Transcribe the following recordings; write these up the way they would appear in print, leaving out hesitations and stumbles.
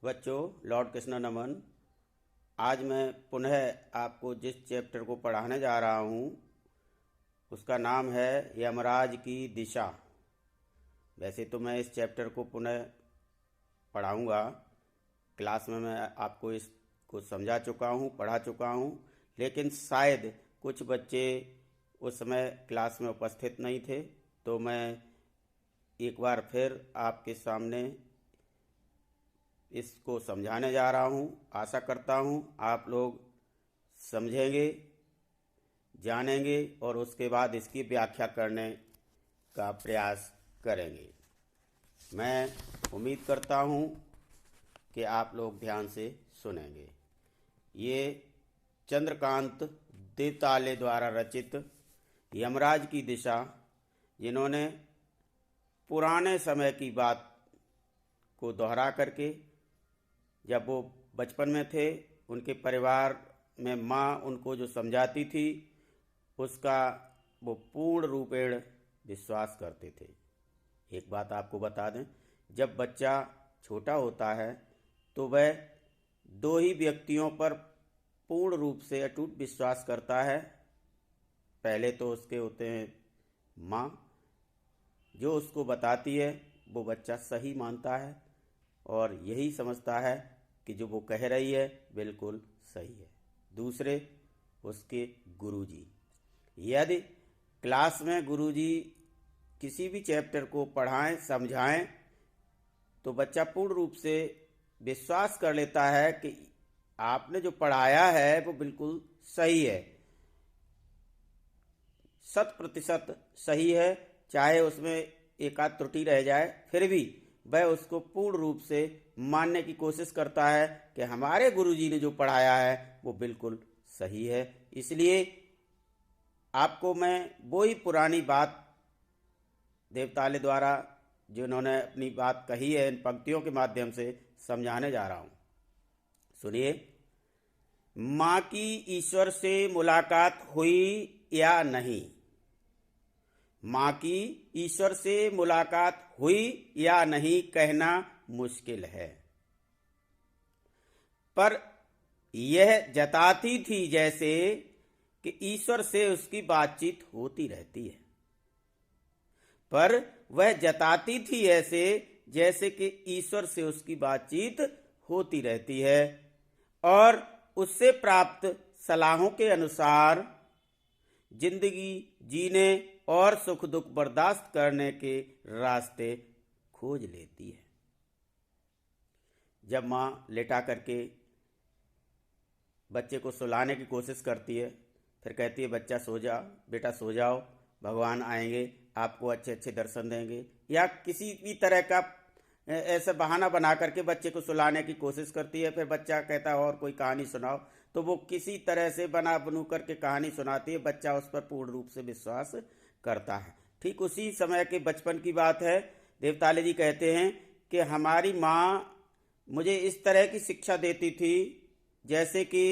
बच्चों, लॉर्ड कृष्ण नमन। आज मैं पुनः आपको जिस चैप्टर को पढ़ाने जा रहा हूँ उसका नाम है यमराज की दिशा। वैसे तो मैं इस चैप्टर को पुनः पढ़ाऊँगा। क्लास में मैं आपको इसको समझा चुका हूँ, पढ़ा चुका हूँ, लेकिन शायद कुछ बच्चे उस समय क्लास में उपस्थित नहीं थे, तो मैं एक बार फिर आपके सामने इसको समझाने जा रहा हूँ। आशा करता हूँ आप लोग समझेंगे, जानेंगे और उसके बाद इसकी व्याख्या करने का प्रयास करेंगे। मैं उम्मीद करता हूँ कि आप लोग ध्यान से सुनेंगे। ये चंद्रकांत देवताले द्वारा रचित यमराज की दिशा, जिन्होंने पुराने समय की बात को दोहरा करके, जब वो बचपन में थे, उनके परिवार में माँ उनको जो समझाती थी उसका वो पूर्ण रूपेण विश्वास करते थे। एक बात आपको बता दें, जब बच्चा छोटा होता है तो वह दो ही व्यक्तियों पर पूर्ण रूप से अटूट विश्वास करता है। पहले तो उसके होते हैं माँ, जो उसको बताती है वो बच्चा सही मानता है और यही समझता है कि जो वो कह रही है बिल्कुल सही है। दूसरे उसके गुरुजी। यदि क्लास में गुरुजी किसी भी चैप्टर को पढ़ाएं, समझाएं, तो बच्चा पूर्ण रूप से विश्वास कर लेता है कि आपने जो पढ़ाया है वो बिल्कुल सही है, 100% सही है। चाहे उसमें एक आध त्रुटि रह जाए, फिर भी वह उसको पूर्ण रूप से मानने की कोशिश करता है कि हमारे गुरुजी ने जो पढ़ाया है वो बिल्कुल सही है। इसलिए आपको मैं वो ही पुरानी बात देवताले द्वारा जिन्होंने अपनी बात कही है इन पंक्तियों के माध्यम से समझाने जा रहा हूँ। सुनिए। माँ की ईश्वर से मुलाकात हुई या नहीं? माँ की ईश्वर से मुलाकात हुई या नहीं कहना मुश्किल है, पर यह जताती थी जैसे कि ईश्वर से उसकी बातचीत होती रहती है। पर वह जताती थी ऐसे जैसे कि ईश्वर से उसकी बातचीत होती रहती है और उससे प्राप्त सलाहों के अनुसार जिंदगी जीने और सुख दुख बर्दाश्त करने के रास्ते खोज लेती है। जब माँ लेटा करके बच्चे को सुलाने की कोशिश करती है, फिर कहती है बच्चा सो जाओ, बेटा सो जाओ, भगवान आएंगे, आपको अच्छे अच्छे दर्शन देंगे, या किसी भी तरह का ऐसा बहाना बना करके बच्चे को सुलाने की कोशिश करती है। फिर बच्चा कहता है और कोई कहानी सुनाओ, तो वो किसी तरह से बना बनू करके कहानी सुनाती है। बच्चा उस पर पूर्ण रूप से विश्वास करता है। ठीक उसी समय के बचपन की बात है। देवताले जी कहते हैं कि हमारी माँ मुझे इस तरह की शिक्षा देती थी जैसे कि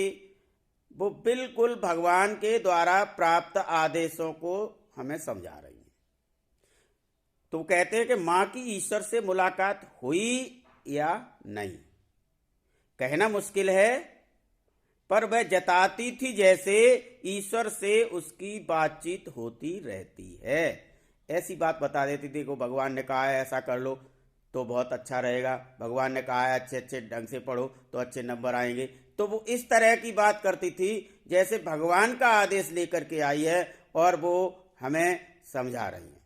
वो बिल्कुल भगवान के द्वारा प्राप्त आदेशों को हमें समझा रही है। तो कहते हैं कि माँ की ईश्वर से मुलाकात हुई या नहीं कहना मुश्किल है, पर वह जताती थी जैसे ईश्वर से उसकी बातचीत होती रहती है। ऐसी बात बता देती थी, देखो भगवान ने कहा है ऐसा कर लो तो बहुत अच्छा रहेगा, भगवान ने कहा है अच्छे अच्छे ढंग से पढ़ो तो अच्छे नंबर आएंगे। तो वो इस तरह की बात करती थी जैसे भगवान का आदेश लेकर के आई है और वो हमें समझा रही है।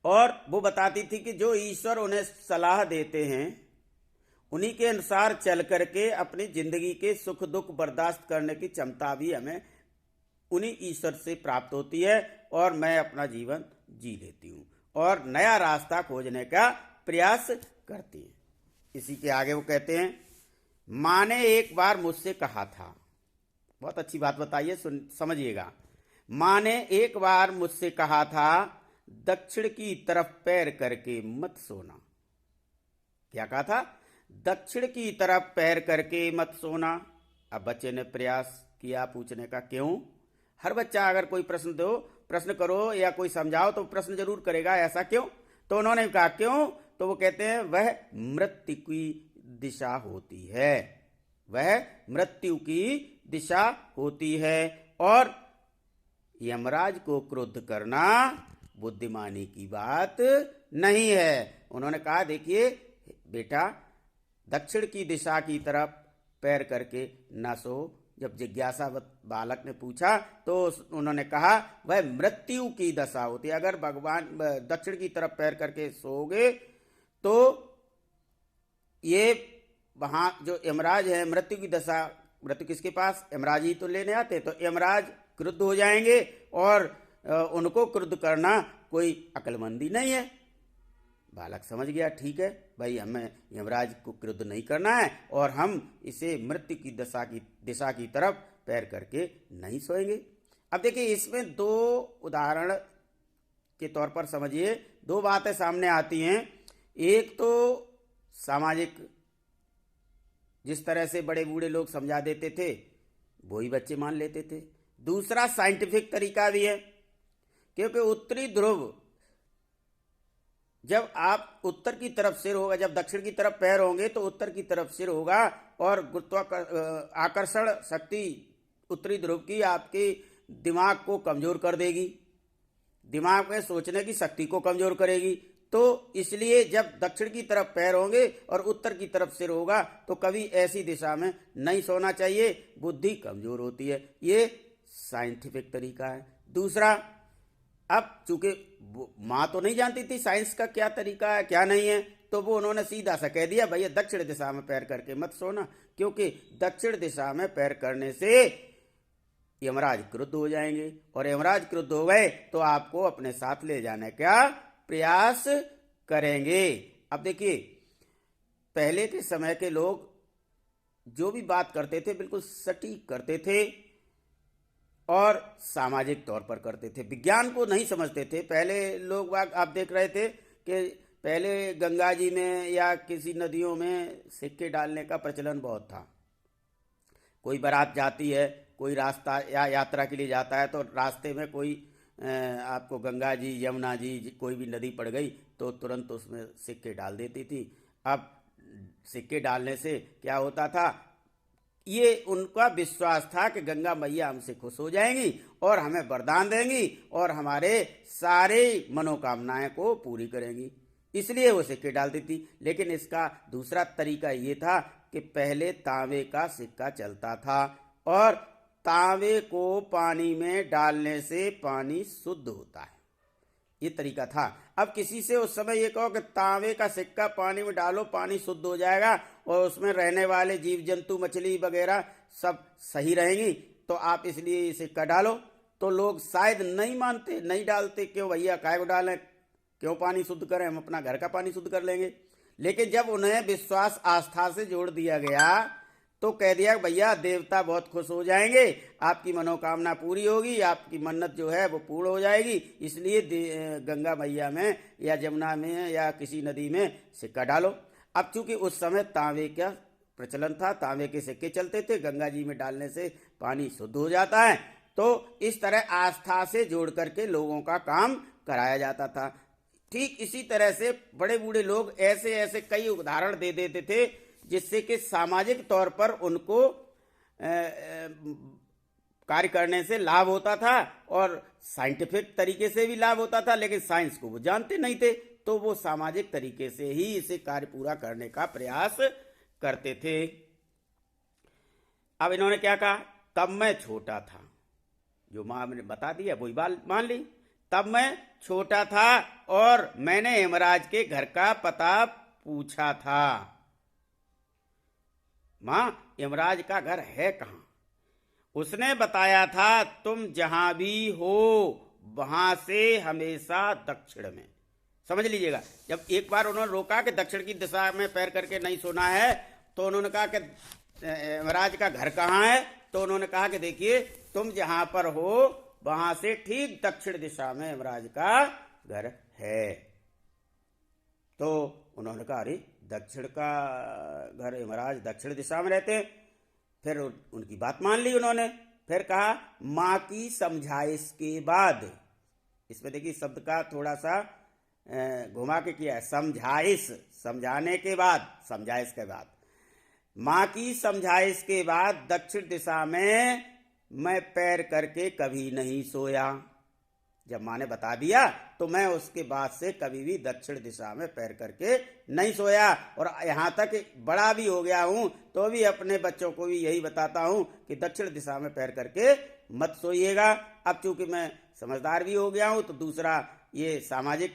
और वो बताती थी कि जो ईश्वर उन्हें सलाह देते हैं उन्हीं के अनुसार चल करके अपनी जिंदगी के सुख दुख बर्दाश्त करने की क्षमता भी हमें उन्हीं ईश्वर से प्राप्त होती है और मैं अपना जीवन जी लेती हूँ और नया रास्ता खोजने का प्रयास करती है। इसी के आगे वो कहते हैं, माँ ने एक बार मुझसे कहा था, बहुत अच्छी बात बताइए, समझिएगा। माँ ने एक बार मुझसे कहा था, दक्षिण की तरफ पैर करके मत सोना। क्या कहा था? दक्षिण की तरफ पैर करके मत सोना। अब बच्चे ने प्रयास किया पूछने का, क्यों? हर बच्चा अगर कोई प्रश्न करो या कोई समझाओ तो प्रश्न जरूर करेगा, ऐसा क्यों? तो उन्होंने कहा क्यों? तो वो कहते हैं वह मृत्यु की दिशा होती है, वह मृत्यु की दिशा होती है। और यमराज को क्रुद्ध करना बुद्धिमानी की बात नहीं है। उन्होंने कहा देखिए बेटा, दक्षिण की दिशा की तरफ पैर करके न सो। जब जिज्ञासा बालक ने पूछा तो उन्होंने कहा वह मृत्यु की दशा होती है। अगर भगवान दक्षिण की तरफ पैर करके सोओगे तो ये वहां जो यमराज है, मृत्यु की दशा, मृत्यु किसके पास, यमराज ही तो लेने आते, तो यमराज क्रुद्ध हो जाएंगे और उनको क्रुद्ध करना कोई अक्लमंदी नहीं है। बालक समझ गया, ठीक है भाई, हमें यमराज को क्रुद्ध नहीं करना है और हम इसे मृत्यु की दिशा की तरफ पैर करके नहीं सोएंगे। अब देखिए इसमें दो उदाहरण के तौर पर समझिए, दो बातें सामने आती हैं। एक तो सामाजिक, जिस तरह से बड़े बूढ़े लोग समझा देते थे वही बच्चे मान लेते थे। दूसरा साइंटिफिक तरीका भी है, क्योंकि उत्तरी ध्रुव, जब आप उत्तर की तरफ सिर होगा, जब दक्षिण की तरफ पैर होंगे तो उत्तर की तरफ सिर होगा और आकर्षण शक्ति उत्तरी ध्रुव की आपके दिमाग को कमजोर कर देगी, दिमाग में सोचने की शक्ति को कमजोर करेगी। तो इसलिए जब दक्षिण की तरफ पैर होंगे और उत्तर की तरफ सिर होगा तो कभी ऐसी दिशा में नहीं सोना चाहिए, बुद्धि कमजोर होती है। ये साइंटिफिक तरीका है। दूसरा, अब चूंकि माँ तो नहीं जानती थी साइंस का क्या तरीका है क्या नहीं है, तो वो उन्होंने सीधा सा कह दिया भैया दक्षिण दिशा में पैर करके मत सोना, क्योंकि दक्षिण दिशा में पैर करने से यमराज क्रुद्ध हो जाएंगे और यमराज क्रुद्ध हो गए तो आपको अपने साथ ले जाने का प्रयास करेंगे। अब देखिए पहले के समय के लोग जो भी बात करते थे बिल्कुल सटीक करते थे और सामाजिक तौर पर करते थे, विज्ञान को नहीं समझते थे। पहले लोग आप देख रहे थे कि पहले गंगा जी में या किसी नदियों में सिक्के डालने का प्रचलन बहुत था। कोई बारात जाती है, कोई रास्ता या यात्रा के लिए जाता है तो रास्ते में कोई आपको गंगा जी, यमुना जी, कोई भी नदी पड़ गई तो तुरंत उसमें सिक्के डाल देती थी। अब सिक्के डालने से क्या होता था, ये उनका विश्वास था कि गंगा मैया हमसे खुश हो जाएंगी और हमें वरदान देंगी और हमारे सारे मनोकामनाएं को पूरी करेंगी, इसलिए वो सिक्के डालती थी। लेकिन इसका दूसरा तरीका ये था कि पहले तांबे का सिक्का चलता था और तांबे को पानी में डालने से पानी शुद्ध होता है, ये तरीका था। अब किसी से उस समय ये कहो कि तांबे का सिक्का पानी में डालो पानी शुद्ध हो जाएगा और उसमें रहने वाले जीव जंतु मछली वगैरह सब सही रहेंगी, तो आप इसलिए ये सिक्का डालो, तो लोग शायद नहीं मानते, नहीं डालते। क्यों भैया, काय को डालें, क्यों पानी शुद्ध करें, हम अपना घर का पानी शुद्ध कर लेंगे। लेकिन जब उन्हें विश्वास आस्था से जोड़ दिया गया तो कह दिया भैया देवता बहुत खुश हो जाएंगे, आपकी मनोकामना पूरी होगी, आपकी मन्नत जो है वो पूर्ण हो जाएगी, इसलिए गंगा मैया में या जमुना में या किसी नदी में सिक्का डालो। अब चूंकि उस समय तांबे का प्रचलन था, तांबे के सिक्के चलते थे, गंगा जी में डालने से पानी शुद्ध हो जाता है, तो इस तरह आस्था से जोड़ करके लोगों का काम कराया जाता था। ठीक इसी तरह से बड़े बूढ़े लोग ऐसे ऐसे कई उदाहरण दे देते थे जिससे कि सामाजिक तौर पर उनको कार्य करने से लाभ होता था और साइंटिफिक तरीके से भी लाभ होता था, लेकिन साइंस को वो जानते नहीं थे, तो वो सामाजिक तरीके से ही इसे कार्य पूरा करने का प्रयास करते थे। अब इन्होंने क्या कहा, तब मैं छोटा था, जो माँ ने बता दिया वही बात मान ली। तब मैं छोटा था और मैंने यमराज के घर का पता पूछा था। माँ, यमराज का घर है कहाँ? उसने बताया था तुम जहां भी हो वहां से हमेशा दक्षिण में। समझ लीजिएगा, जब एक बार उन्होंने रोका कि दक्षिण की दिशा में पैर करके नहीं सोना है, तो उन्होंने कहा कि यमराज का घर कहाँ है, तो उन्होंने कहा कि देखिए तुम जहां पर हो वहां से ठीक दक्षिण दिशा में यमराज का घर है। तो उन्होंने कहा अरे दक्षिण का घर, यमराज दक्षिण दिशा में रहते हैं। फिर उनकी बात मान ली उन्होंने। फिर कहा माँ की समझाइश के बाद, इसमें देखिए शब्द का थोड़ा सा घुमा के किया है, समझाइश, समझाने के बाद, समझाइश के बाद। माँ की समझाइश के बाद दक्षिण दिशा में मैं पैर करके कभी नहीं सोया। जब माँ ने बता दिया तो मैं उसके बाद से कभी भी दक्षिण दिशा में पैर करके नहीं सोया। और यहाँ तक बड़ा भी हो गया हूँ तो भी अपने बच्चों को भी यही बताता हूँ कि दक्षिण दिशा में पैर करके मत सोइएगा। अब चूंकि मैं समझदार भी हो गया हूँ तो दूसरा ये सामाजिक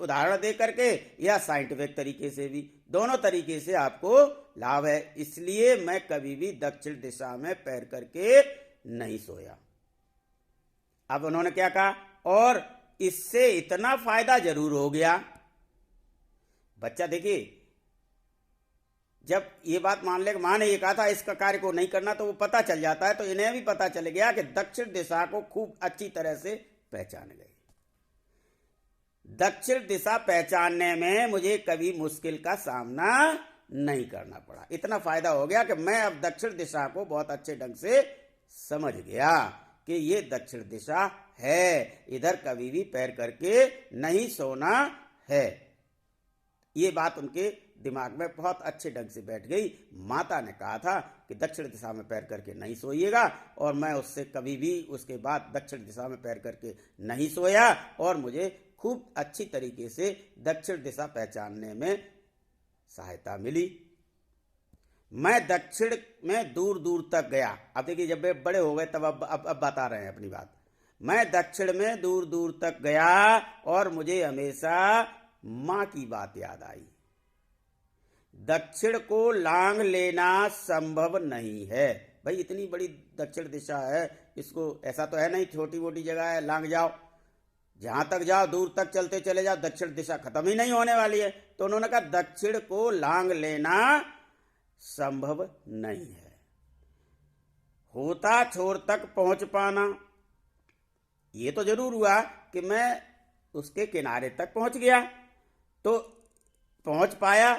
उदाहरण दे करके या साइंटिफिक तरीके से भी, दोनों तरीके से आपको लाभ है। इसलिए मैं कभी भी दक्षिण दिशा में पैर करके नहीं सोया। अब उन्होंने क्या कहा, और इससे इतना फायदा जरूर हो गया। बच्चा देखिए, जब ये बात मान ले मां ने ये कहा था इसका कार्य को नहीं करना, तो वो पता चल जाता है। तो इन्हें भी पता चल गया कि दक्षिण दिशा को खूब अच्छी तरह से पहचान गए। दक्षिण दिशा पहचानने में मुझे कभी मुश्किल का सामना नहीं करना पड़ा। इतना फायदा हो गया कि मैं अब दक्षिण दिशा को बहुत अच्छे ढंग से समझ गया कि ये दक्षिण दिशा है, इधर कभी भी पैर करके नहीं सोना है। ये बात उनके दिमाग में बहुत अच्छे ढंग से बैठ गई। माता ने कहा था कि दक्षिण दिशा में पैर करके नहीं सोइएगा, और मैं उससे कभी भी उसके बाद दक्षिण दिशा में पैर करके नहीं सोया, और मुझे खूब अच्छी तरीके से दक्षिण दिशा पहचानने में सहायता मिली। मैं दक्षिण में दूर दूर तक गया। अब देखिए, जब वे बड़े हो गए तब अब बता रहे हैं अपनी बात। मैं दक्षिण में दूर दूर तक गया और मुझे हमेशा मां की बात याद आई। दक्षिण को लांघ लेना संभव नहीं है। भाई इतनी बड़ी दक्षिण दिशा है, इसको ऐसा तो है नहीं छोटी मोटी जगह है लांघ जाओ, जहां तक जाओ दूर तक चलते चले जाओ, दक्षिण दिशा खत्म ही नहीं होने वाली है। तो उन्होंने कहा दक्षिण को लांघ लेना संभव नहीं है। होता छोर तक पहुंच पाना, ये तो जरूर हुआ कि मैं उसके किनारे तक पहुंच गया। तो पहुंच पाया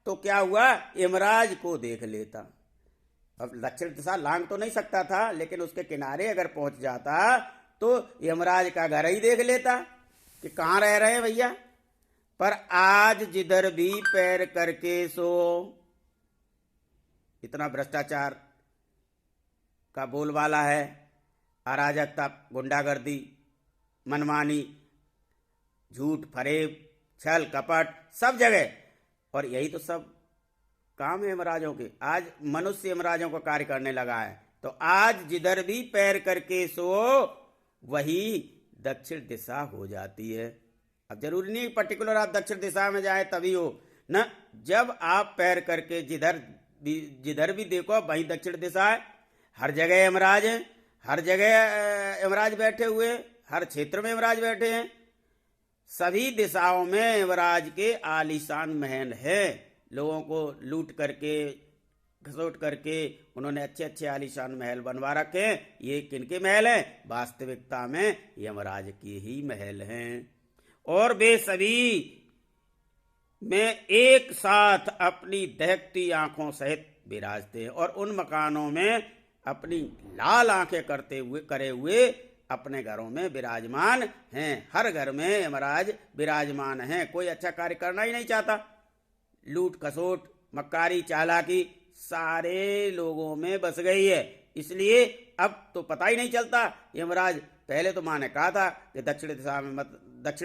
तो क्या हुआ, यमराज को देख लेता। अब दक्षिण दिशा लांघ तो नहीं सकता था, लेकिन उसके किनारे अगर पहुंच जाता तो यमराज का घर ही देख लेता कि कहाँ रह रहे हैं भैया। पर आज जिधर भी पैर करके सो, इतना भ्रष्टाचार का बोलबाला है, अराजकता, गुंडागर्दी, मनमानी, झूठ फरेब, छल कपट सब जगह, और यही तो सब काम है यमराजों के। आज मनुष्य यमराजों का कार्य करने लगा है। तो आज जिधर भी पैर करके सो वही दक्षिण दिशा हो जाती है। अब जरूरी नहीं पर्टिकुलर आप दक्षिण दिशा में जाए तभी हो ना, जब आप पैर करके जिधर भी देखो वही दक्षिण दिशा है। हर जगह यमराज है, हर जगह यमराज बैठे हुए, हर क्षेत्र में यमराज बैठे हैं। सभी दिशाओं में यमराज के आलीशान महल है। लोगों को लूट करके घसोट करके उन्होंने अच्छे अच्छे आलीशान महल बनवा रखे हैं। ये किनके महल हैं? वास्तविकता में यमराज के ही महल हैं। और वे सभी में एक साथ अपनी दहकती आंखों सहित विराजते हैं, और उन मकानों में अपनी लाल आंखें करे हुए अपने घरों में विराजमान हैं। हर घर में यमराज विराजमान हैं। कोई अच्छा कार्य करना ही नहीं चाहता। लूट खसोट मक्कारी चालाकी सारे लोगों में बस गई है। इसलिए अब तो पता ही नहीं चलता यमराज। पहले तो माँ ने कहा था कि दक्षिण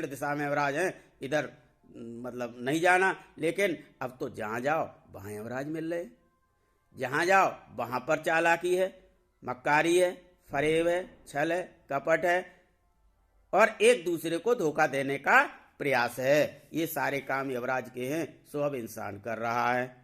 दिशा में यमराज हैं, इधर मतलब नहीं जाना, लेकिन अब तो जहाँ जाओ वहाँ यमराज मिल रहे। जहाँ जाओ वहाँ पर चालाकी है, मक्कारी है, फरेब है, छल है, कपट है, और एक दूसरे को धोखा देने का प्रयास है। ये सारे काम यमराज के हैं, सो अब इंसान कर रहा है।